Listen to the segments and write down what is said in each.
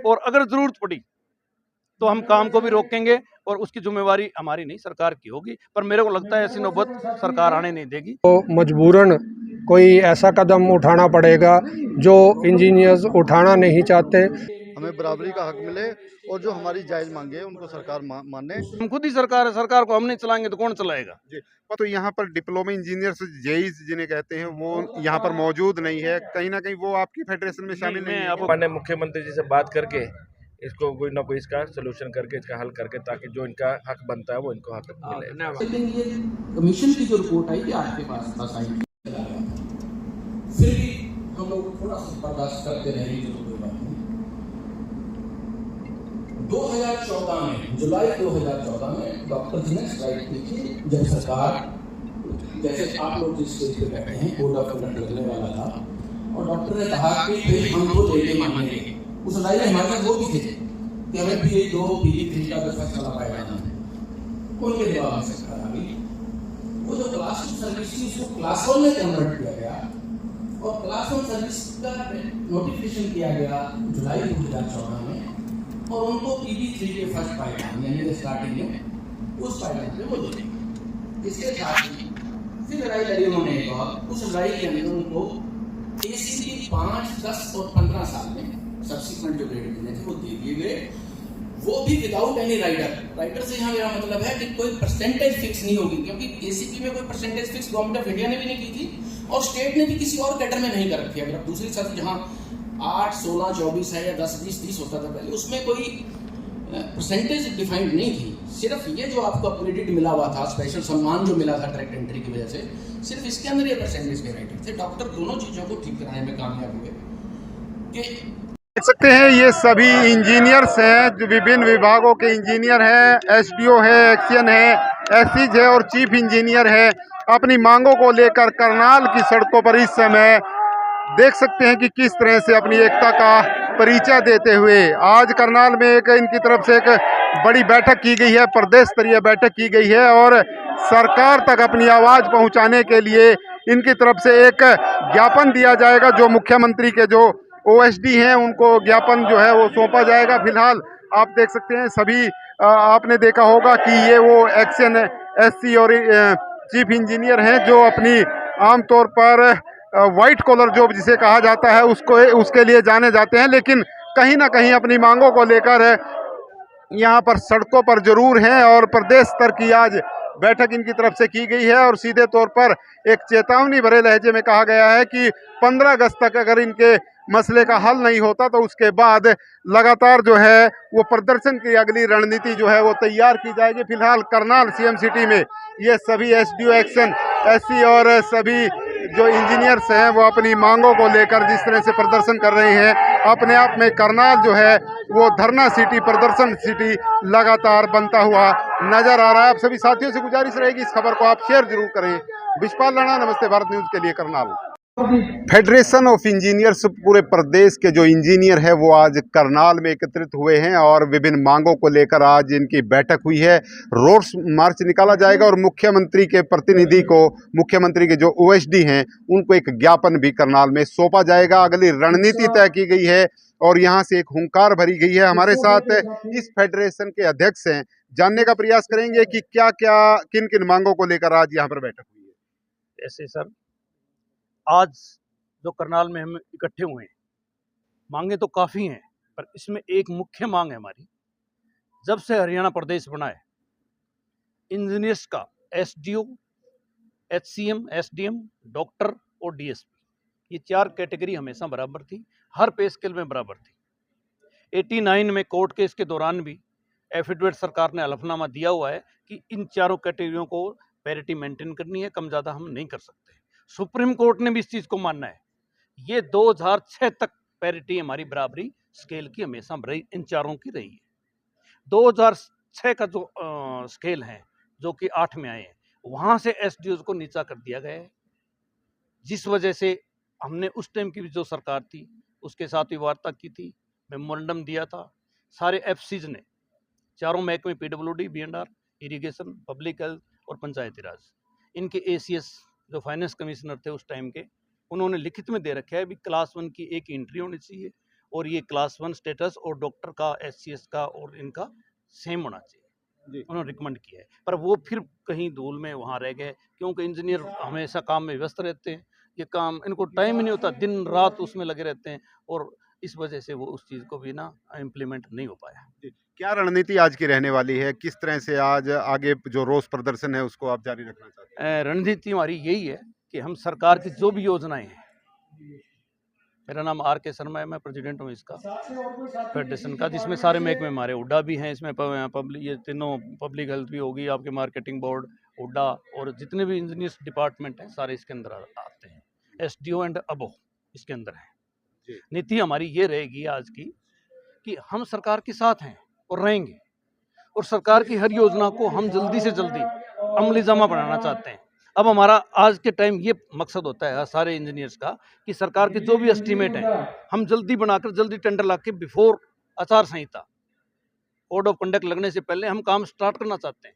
और अगर ज़रूरत पड़ी तो हम काम को भी रोकेंगे और उसकी जिम्मेवारी हमारी नहीं, सरकार की होगी। पर मेरे को लगता है ऐसी नौबत सरकार आने नहीं देगी। तो मजबूरन कोई ऐसा कदम उठाना पड़ेगा जो इंजीनियर्स उठाना नहीं चाहते। हमें बराबरी का हक मिले और जो हमारी जायज़ मांगे उनको सरकार माने। हम खुद ही सरकार है, सरकार को हम नहीं चलाएंगे तो कौन चलाएगा जी। तो यहाँ पर डिप्लोमा इंजीनियर्स जेई जिन्हें कहते हैं वो यहाँ पर मौजूद नहीं है, कहीं ना कहीं वो आपकी फेडरेशन में शामिल नहीं है। माननीय मुख्यमंत्री जी से बात करके इसको कोई ना कोई इसका सोल्यूशन करके इसका हल करके ताकि जो इनका हक बनता है वो इनको हक मिले। लेकिन ये कमीशन की जो रिपोर्ट आई थी आपके पास बस आई, फिर भी हम लोग थोड़ा सा बर्दाश्त करते रहे, जो कोई बात नहीं। 2014 में, जुलाई 2014 में डॉक्टर जी ने स्ट्राइक की थी, जब सरकार जैसे आप लोग जिस स्टेज पे बैठे हैं कोड ऑफ कंडक्ट लगने वाला था और डॉक्टर ने कहा कि भाई हम तो लेके मानेंगे। उस लड़ाई में हमारे साथ वो भी थे कि हमें PA2 PA3 का दफा चला पाएगा ना, उनके जवाब में सरकार आ गई। वो जो क्लास 2 सर्विस थी उसको क्लास 1 में कन्वर्ट किया गया और क्लास 1 सर्विस का नोटिफिकेशन किया गया जुलाई 2014 में और उनको PB3 के फर्स्ट पायदान यानी स्टार्टिंग में उस पायदान पे वो देंगे। इसके साथ ही फिर लड़ाई लड़ी उन्होंने एक और, उस लड़ाई के अंदर उनको ACP 5, 10 और 15 साल में सब्सिक्वेंट जो ग्रेड देने थे वो दे दिए गए, वो भी विदाउट एनी राइटर से यहाँ मेरा मतलब है कि कोई परसेंटेज फिक्स नहीं होगी, क्योंकि ACP में कोई percentage fix government of India ने भी नहीं की थी और स्टेट ने भी किसी और कैडर में नहीं कर रखी है। अगर दूसरी साथ जहाँ 8, 16, 24 है या 10, 20, 30 होता था पहले, उसमें कोई परसेंटेज डिफाइंड नहीं थी। सिर्फ ये जो आपको अपग्रेडेड मिला हुआ था, स्पेशल सम्मान जो मिला था डायरेक्ट एंट्री की वजह से, सिर्फ इसके अंदर ये परसेंटेज के राइटर थे। डॉक्टर दोनों चीजों को ठीक कराने में कामयाब हुए कि देख सकते हैं ये सभी इंजीनियर्स हैं, जो विभिन्न विभागों के इंजीनियर हैं, SDO है, एक्शन है, SCs है और चीफ इंजीनियर है। अपनी मांगों को लेकर करनाल की सड़कों पर इस समय देख सकते हैं कि किस तरह से अपनी एकता का परिचय देते हुए आज करनाल में एक इनकी तरफ से एक बड़ी बैठक की गई है, प्रदेश स्तरीय बैठक की गई है और सरकार तक अपनी आवाज़ पहुंचाने के लिए इनकी तरफ से एक ज्ञापन दिया जाएगा। जो मुख्यमंत्री के जो OSD हैं उनको ज्ञापन जो है वो सौंपा जाएगा। फिलहाल आप देख सकते हैं सभी आपने देखा होगा कि ये वो एक्शन SC और चीफ इंजीनियर हैं जो अपनी आमतौर पर वाइट कॉलर जॉब जिसे कहा जाता है उसके लिए जाने जाते हैं, लेकिन कहीं ना कहीं अपनी मांगों को लेकर यहाँ पर सड़कों पर जरूर हैं और प्रदेश स्तर की आज बैठक इनकी तरफ से की गई है और सीधे तौर पर एक चेतावनी भरे लहजे में कहा गया है कि 15 अगस्त तक अगर इनके मसले का हल नहीं होता तो उसके बाद लगातार जो है वो प्रदर्शन की अगली रणनीति जो है वो तैयार की जाएगी। फिलहाल करनाल CM सिटी में ये सभी SDO एक्शन SC और सभी जो इंजीनियर्स हैं वो अपनी मांगों को लेकर जिस तरह से प्रदर्शन कर रहे हैं, अपने आप में करनाल जो है वो धरना सिटी, प्रदर्शन सिटी लगातार बनता हुआ नजर आ रहा है। आप सभी साथियों से गुजारिश रहेगी इस खबर को आप शेयर जरूर करें। विशपाल राणा, नमस्ते भारत न्यूज के लिए करनाल। फेडरेशन ऑफ इंजीनियर्स पूरे प्रदेश के जो इंजीनियर है वो आज करनाल में एकत्रित हुए हैं और विभिन्न मांगों को लेकर आज इनकी बैठक हुई है। रोड मार्च निकाला जाएगा और मुख्यमंत्री के प्रतिनिधि को, मुख्यमंत्री के जो OSD हैं उनको एक ज्ञापन भी करनाल में सौंपा जाएगा। अगली रणनीति तय की गई है और यहाँ से एक हुंकार भरी गई है। हमारे साथ इस फेडरेशन के अध्यक्ष हैं, जानने का प्रयास करेंगे कि क्या क्या किन किन मांगों को लेकर आज यहाँ पर बैठक हुई है। ऐसे सर, आज जो करनाल में हम इकट्ठे हुए हैं, मांगे तो काफ़ी हैं पर इसमें एक मुख्य मांग है हमारी। जब से हरियाणा प्रदेश बना है, इंजीनियर्स का SDO, HCM, SDM, डॉक्टर और DSP, ये 4 कैटेगरी हमेशा बराबर थी, हर पे स्केल में बराबर थी। 89 में कोर्ट केस के दौरान भी एफिडेविट सरकार ने हलफनामा दिया हुआ है कि इन चारों कैटेगरियों को पैरिटी मेंटेन करनी है, कम ज़्यादा हम नहीं कर सकते। सुप्रीम कोर्ट ने भी इस चीज़ को मानना है। ये 2006 तक पैरिटी हमारी बराबरी स्केल की हमेशा इन चारों की रही है। 2006 का जो स्केल है जो कि 8 में आए हैं, वहाँ से SDOs को नीचा कर दिया गया है, जिस वजह से हमने उस टाइम की जो सरकार थी उसके साथ भी वार्ता की थी, मेमोरेंडम दिया था। सारे FCs ने, चारों महकमे PWD, B&R, irrigation, public health और पंचायती राज, इनके ACS जो फाइनेंस कमिश्नर थे उस टाइम के, उन्होंने लिखित में दे रखा है भी क्लास 1 की एक एंट्री होनी चाहिए और ये क्लास 1 स्टेटस और डॉक्टर का SCS का और इनका सेम होना चाहिए जी। उन्होंने रिकमेंड किया है। पर वो फिर कहीं धूल में वहाँ रह गए, क्योंकि इंजीनियर हमेशा काम में व्यस्त रहते हैं, ये काम इनको टाइम ही नहीं होता, दिन रात उसमें लगे रहते हैं, और इस वजह से वो उस चीज़ को भी ना इम्प्लीमेंट नहीं हो पाया। क्या रणनीति आज की रहने वाली है, किस तरह से आज आगे जो रोष प्रदर्शन है उसको आप जारी रखना चाहते हैं? रणनीति हमारी यही है कि हम सरकार की जो भी योजनाएं हैं, मेरा नाम RK शर्मा है, मैं प्रेसिडेंट हूँ इसका फेडरेशन का, जिसमें सारे महकमे हमारे हुड्डा भी हैं, इसमें पब्लिक, ये तीनों पब्लिक हेल्थ भी होगी, आपके मार्केटिंग बोर्ड, हुड्डा और जितने भी इंजीनियर्स डिपार्टमेंट हैं सारे इसके अंदर आते हैं, SDO एंड अबो इसके अंदर है। नीति हमारी ये रहेगी आज की कि हम सरकार के साथ हैं और रहेंगे, और सरकार की हर योजना को हम जल्दी से जल्दी अमली जामा बनाना चाहते हैं। अब हमारा आज के टाइम ये मकसद होता है सारे इंजीनियर्स का कि सरकार के जो भी एस्टीमेट हैं हम जल्दी बनाकर जल्दी टेंडर ला के बिफोर आचार संहिता कोड ऑफ कंडक्ट लगने से पहले हम काम स्टार्ट करना चाहते हैं,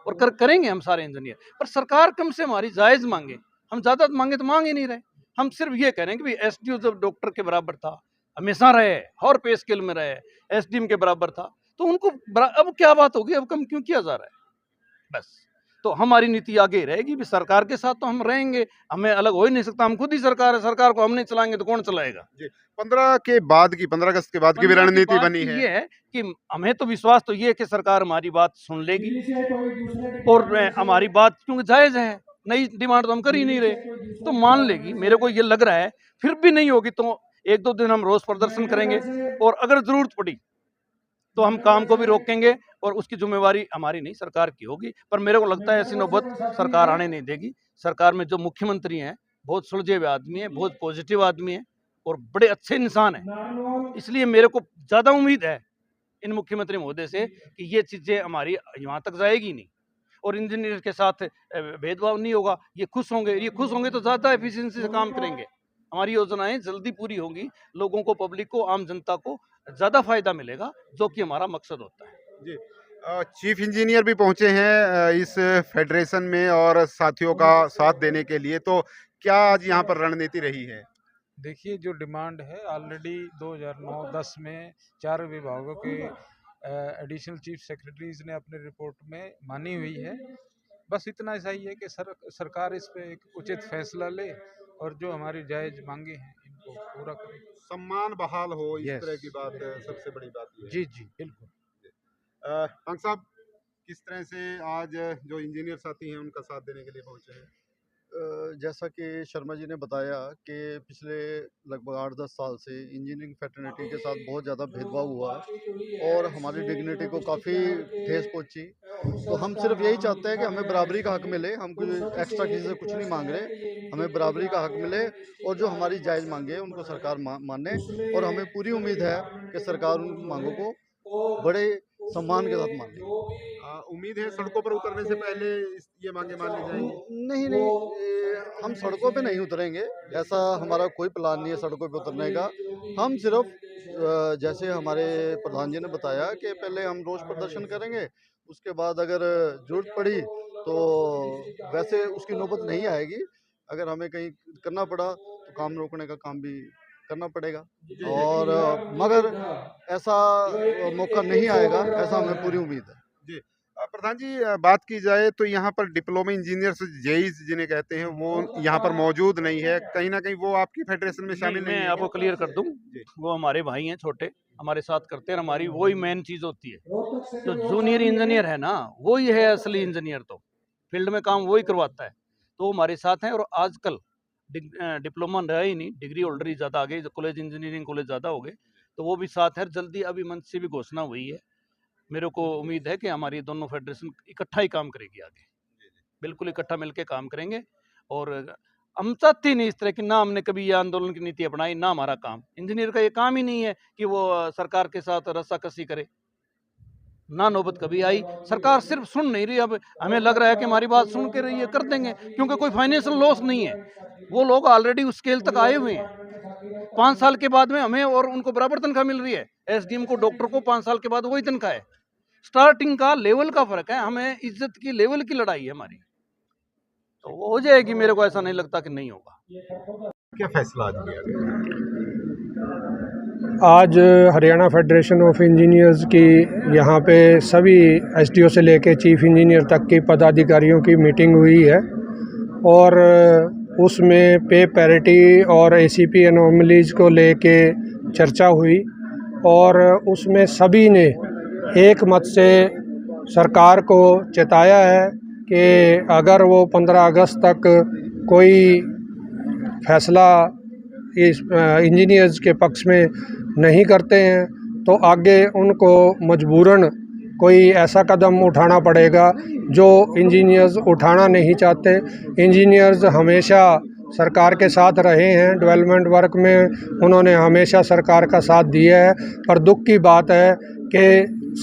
और करेंगे हम सारे इंजीनियर। पर सरकार कम से हमारी जायज़ मांगे, हम ज़्यादा मांगे तो मांग ही नहीं रहे। हम सिर्फ ये कह रहे हैं कि भाई SDO जब डॉक्टर के बराबर था, हमेशा रहे और पे स्केल में रहे, SDM के बराबर था, तो उनको अब क्या बात होगी, अब कम क्यों किया जा रहा है? बस तो हमारी नीति आगे रहेगी भी सरकार के साथ तो हम रहेंगे, हमें अलग हो ही नहीं सकता, हम खुद ही सरकार है, सरकार को हम नहीं चलाएंगे तो कौन चलाएगा? 15 अगस्त के बाद की भी रणनीति बनी है। ये है कि हमें तो विश्वास तो ये है कि सरकार हमारी बात सुन लेगी, और हमारी बात क्योंकि जायज़ है, नई डिमांड तो हम कर ही नहीं रहे, तो मान लेगी। मेरे को ये लग रहा है फिर भी नहीं होगी तो 1-2 दिन हम रोष प्रदर्शन करेंगे, और अगर जरूरत पड़ी तो हम काम को भी रोकेंगे, और उसकी जिम्मेवारी हमारी नहीं सरकार की होगी। पर मेरे को लगता है ऐसी नौबत सरकार आने नहीं देगी। सरकार में जो मुख्यमंत्री हैं बहुत सुलझे हुए आदमी हैं, बहुत पॉजिटिव आदमी हैं और बड़े अच्छे इंसान हैं, इसलिए मेरे को ज़्यादा उम्मीद है इन मुख्यमंत्री महोदय से कि ये चीज़ें हमारी यहाँ तक जाएगी नहीं, और इंजीनियर के साथ भेदभाव नहीं होगा। ये खुश होंगे तो ज़्यादा एफिशिएंसी से काम करेंगे, हमारी योजनाएं जल्दी पूरी होंगी, लोगों को, पब्लिक को, आम जनता को ज़्यादा फायदा मिलेगा, जो कि हमारा मकसद होता है। जी, चीफ इंजीनियर भी पहुंचे हैं इस फेडरेशन में और साथियों का साथ देने के लिए, तो क्या आज यहाँ पर रणनीति रही है? देखिए, जो डिमांड है ऑलरेडी 2009-10 में 4 विभागों के एडिशनल चीफ सेक्रेटरीज ने अपने रिपोर्ट में मानी हुई है। बस इतना सही है कि सरकार इस पे एक उचित फैसला ले और जो हमारी जायज मांगे हैं इनको पूरा करे, सम्मान बहाल हो, इस Yes. तरह की बात सबसे बड़ी बात ये है। जी जी बिल्कुल। पंक साहब, किस तरह से आज जो इंजीनियर साथी हैं उनका साथ देने के लिए पहुंचे हैं? जैसा कि शर्मा जी ने बताया कि पिछले लगभग 8-10 साल से इंजीनियरिंग फैटर्निटी के साथ बहुत ज़्यादा भेदभाव हुआ और हमारी डिग्निटी को काफ़ी ठेस पहुंची। तो हम सिर्फ यही चाहते हैं कि हमें बराबरी का हक मिले, हम कोई एक्स्ट्रा किसी से कुछ नहीं मांग रहे, हमें बराबरी का हक मिले और जो हमारी जायज़ मांगे उनको सरकार माने, और हमें पूरी उम्मीद है कि सरकार उन मांगों को बड़े सम्मान के साथ माने। उम्मीद है सड़कों पर उतरने से पहले ये मांगे मान ली जाएंगी? नहीं, हम सड़कों पे नहीं उतरेंगे, ऐसा हमारा कोई प्लान नहीं है सड़कों पे उतरने का। हम सिर्फ जैसे हमारे प्रधान जी ने बताया कि पहले हम रोष प्रदर्शन करेंगे, उसके बाद अगर ज़रूरत पड़ी तो वैसे उसकी नौबत नहीं आएगी। अगर हमें कहीं करना पड़ा तो काम रोकने का काम भी करना पड़ेगा, और मगर ऐसा मौका नहीं आएगा, ऐसा हमें पूरी उम्मीद है। जी, प्रधान जी, बात की जाए तो यहाँ पर डिप्लोमा इंजीनियर्स जेईस जिन्हें कहते हैं वो यहाँ पर मौजूद नहीं है, कहीं ना कहीं वो आपकी फेडरेशन में शामिल नहीं मैं है? आपको क्लियर कर दूं, वो हमारे भाई हैं, छोटे हमारे साथ करते हैं, हमारी वही मेन चीज़ होती है। तो जूनियर इंजीनियर है ना, वही है असली इंजीनियर, तो फील्ड में काम वही करवाता है, तो वो हमारे साथ हैं। और आजकल डिप्लोमा रहा ही नहीं, डिग्री होल्डर ही ज़्यादा आ गए, कॉलेज इंजीनियरिंग कॉलेज ज़्यादा हो गए, तो वो भी साथ है। जल्दी अभी मंच से भी घोषणा हुई है, मेरे को उम्मीद है कि हमारी दोनों फेडरेशन इकट्ठा ही काम करेगी आगे, बिल्कुल इकट्ठा मिलके काम करेंगे। और हम चाहते ही नहीं इस तरह की, ना हमने कभी ये आंदोलन की नीति अपनाई, ना हमारा काम, इंजीनियर का ये काम ही नहीं है कि वो सरकार के साथ रस्साकसी करे, ना नौबत कभी आई। सरकार सिर्फ सुन नहीं रही, अब हमें लग रहा है कि हमारी बात सुन के रही है, कर देंगे, क्योंकि कोई फाइनेंशियल लॉस नहीं है, वो लोग ऑलरेडी उस स्केल तक आए हुए हैं। 5 साल के बाद में हमें और उनको बराबर तनख्वाह मिल रही है, SDM को, डॉक्टर को 5 साल के बाद वही तनख्वाह है। स्टार्टिंग का लेवल का फर्क है, हमें इज्जत की लेवल की लड़ाई है हमारी, तो वो हो जाएगी। मेरे को ऐसा नहीं लगता कि नहीं होगा। क्या फैसला आज लिया गया? आज हरियाणा फेडरेशन ऑफ इंजीनियर्स की यहाँ पे सभी एसडीओ से लेके चीफ इंजीनियर तक की पदाधिकारियों की मीटिंग हुई है और उसमें पे पैरिटी और एसीपी एनोमलीज को लेके चर्चा हुई और उसमें सभी ने एक मत से सरकार को चेताया है कि अगर वो 15 अगस्त तक कोई फैसला इस इंजीनियर्स के पक्ष में नहीं करते हैं तो आगे उनको मजबूरन कोई ऐसा कदम उठाना पड़ेगा जो इंजीनियर्स उठाना नहीं चाहते। इंजीनियर्स हमेशा सरकार के साथ रहे हैं, डेवलपमेंट वर्क में उन्होंने हमेशा सरकार का साथ दिया है, पर दुख की बात है कि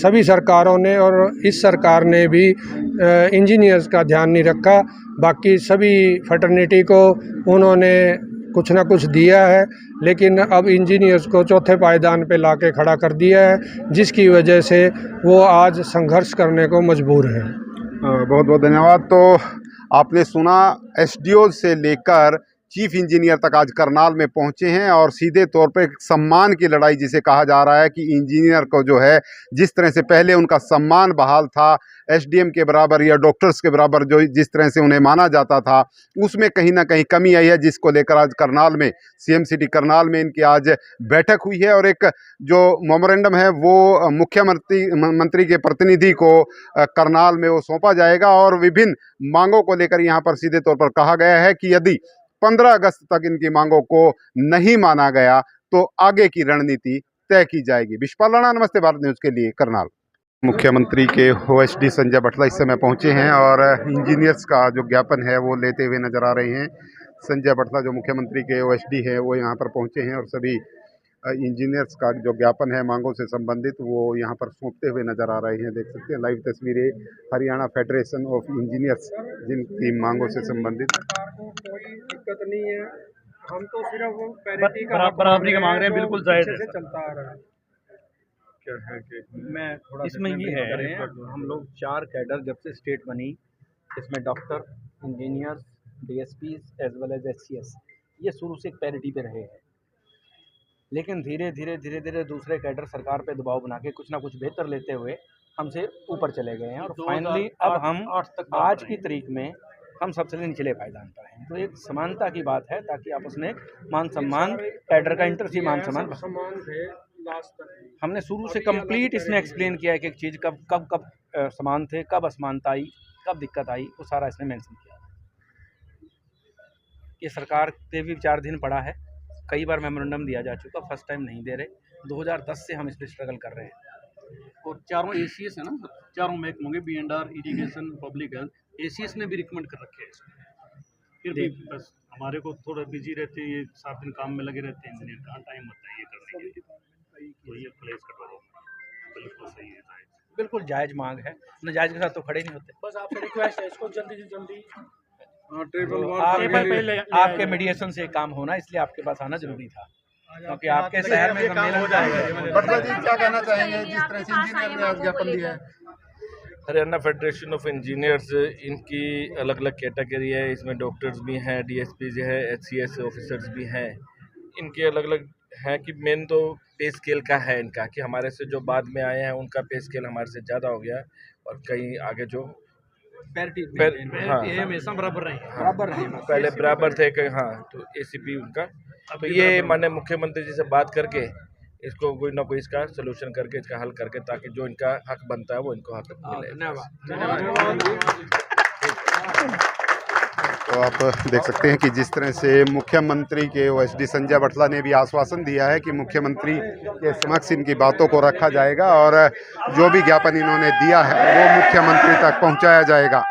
सभी सरकारों ने और इस सरकार ने भी इंजीनियर्स का ध्यान नहीं रखा। बाकी सभी फैटर्निटी को उन्होंने कुछ ना कुछ दिया है, लेकिन अब इंजीनियर्स को चौथे पायदान पे लाके खड़ा कर दिया है, जिसकी वजह से वो आज संघर्ष करने को मजबूर हैं। बहुत बहुत धन्यवाद। तो आपने सुना, एसडीओ से लेकर चीफ इंजीनियर तक आज करनाल में पहुंचे हैं और सीधे तौर पे सम्मान की लड़ाई जिसे कहा जा रहा है कि इंजीनियर को जो है जिस तरह से पहले उनका सम्मान बहाल था, एसडीएम के बराबर या डॉक्टर्स के बराबर जो जिस तरह से उन्हें माना जाता था, उसमें कहीं ना कहीं कमी आई है, जिसको लेकर आज करनाल में सीएम सिटी करनाल में इनकी आज बैठक हुई है और एक जो मेमोरेंडम है वो मुख्यमंत्री के प्रतिनिधि को करनाल में वो सौंपा जाएगा और विभिन्न मांगों को लेकर यहाँ पर सीधे तौर पर कहा गया है कि यदि 15 अगस्त तक इनकी मांगों को नहीं माना गया तो आगे की रणनीति तय की जाएगी। विश्वपाल राणा, नमस्ते भारत न्यूज़ के लिए करनाल। मुख्यमंत्री के ओएसडी संजय बटला इस समय पहुंचे हैं और इंजीनियर्स का जो ज्ञापन है वो लेते हुए नजर आ रहे हैं। संजय बटला जो मुख्यमंत्री के ओएसडी है वो यहाँ पर पहुंचे हैं और सभी इंजीनियर्स का जो ज्ञापन है मांगों से संबंधित वो यहाँ पर सौंपते हुए नजर आ रहे हैं। देख सकते हैं लाइव तस्वीरें हरियाणा फेडरेशन ऑफ इंजीनियर्स जिनकी मांगों से संबंधित। कोई दिक्कत नहीं है, हम तो सिर्फ पैरिटी का बराबरी का मांग रहे हैं, बिल्कुल जायज़ है। चलता आ रहा है। क्या है कि मैं थोड़ा इसमें ये है, हम लोग 4 कैडर जब से स्टेट बनी, इसमें doctor, engineers, DSPs as well as HCS, ये शुरू से पैरिटी पे रहे हैं, लेकिन धीरे धीरे दूसरे कैडर सरकार पे दबाव बना के कुछ ना कुछ बेहतर लेते हुए हमसे ऊपर चले गए हैं और फाइनली अब हम आज की तारीख में हम सबसे निचले पायदान पर हैं। तो एक समानता की बात है ताकि आपस में मान सम्मान, कैडर का इंटर मान सम्मान थे लास्ट तक। हमने शुरू से कंप्लीट इसमें एक्सप्लेन किया है कि एक चीज़ कब समान थे, कब असमानता आई, कब दिक्कत आई, वो सारा इसमें मेंशन किया। ये सरकार पे भी 4 दिन पड़ा है, कई बार मेमोरेंडम दिया जा चुका, फर्स्ट टाइम नहीं दे रहे। 2010 से हम इस पर स्ट्रगल कर रहे हैं और चारों एसीएस है ना, चारों महकमों के BNR, irrigation, public health, ACS ने भी रिकमेंड कर रखे हैं। फिर भी बस हमारे को थोड़ा बिजी रहते हैं, ये 7 दिन काम में लगे रहते हैं, इंजीनियर कहाँ टाइम होता है ये करने के लिए। तो ये प्लेस कटोरो बिल्कुल सही है, बिल्कुल जायज़ मांग है, नाजायज़ के साथ तो खड़े नहीं होते। बस आपसे रिक्वेस्ट है इसको जल्दी से जल्दी आपके मीडिएशन से काम होना, इसलिए आपके पास आना जरूरी था क्योंकि आपके शहर में सम्मेलन हो जाएगा। बटला जी क्या कहना चाहेंगे जिस तरह से इंजीनियर ने आज ज्ञापन दिया है? हरियाणा फेडरेशन ऑफ इंजीनियर्स, इनकी अलग अलग कैटेगरी है, इसमें डॉक्टर्स भी हैं, डीएसपीज है, एचसीएस ऑफिसर्स भी हैं। इनके अलग अलग है कि मेन तो पे स्केल का है इनका, कि हमारे से जो बाद में आए हैं उनका पे स्केल हमारे से ज़्यादा हो गया और कहीं आगे जो हमेशा बराबर रहे, पहले बराबर थे कि हाँ, तो एसीपी उनका। तो ये माननीय मुख्यमंत्री जी से बात करके इसको कोई ना कोई इसका सोल्यूशन करके इसका हल करके ताकि जो इनका हक बनता है वो इनको हक मिले। तो आप देख सकते हैं कि जिस तरह से मुख्यमंत्री के ओएसडी संजय बटला ने भी आश्वासन दिया है कि मुख्यमंत्री के समक्ष इनकी बातों को रखा जाएगा और जो भी ज्ञापन इन्होंने दिया है वो मुख्यमंत्री तक पहुंचाया जाएगा।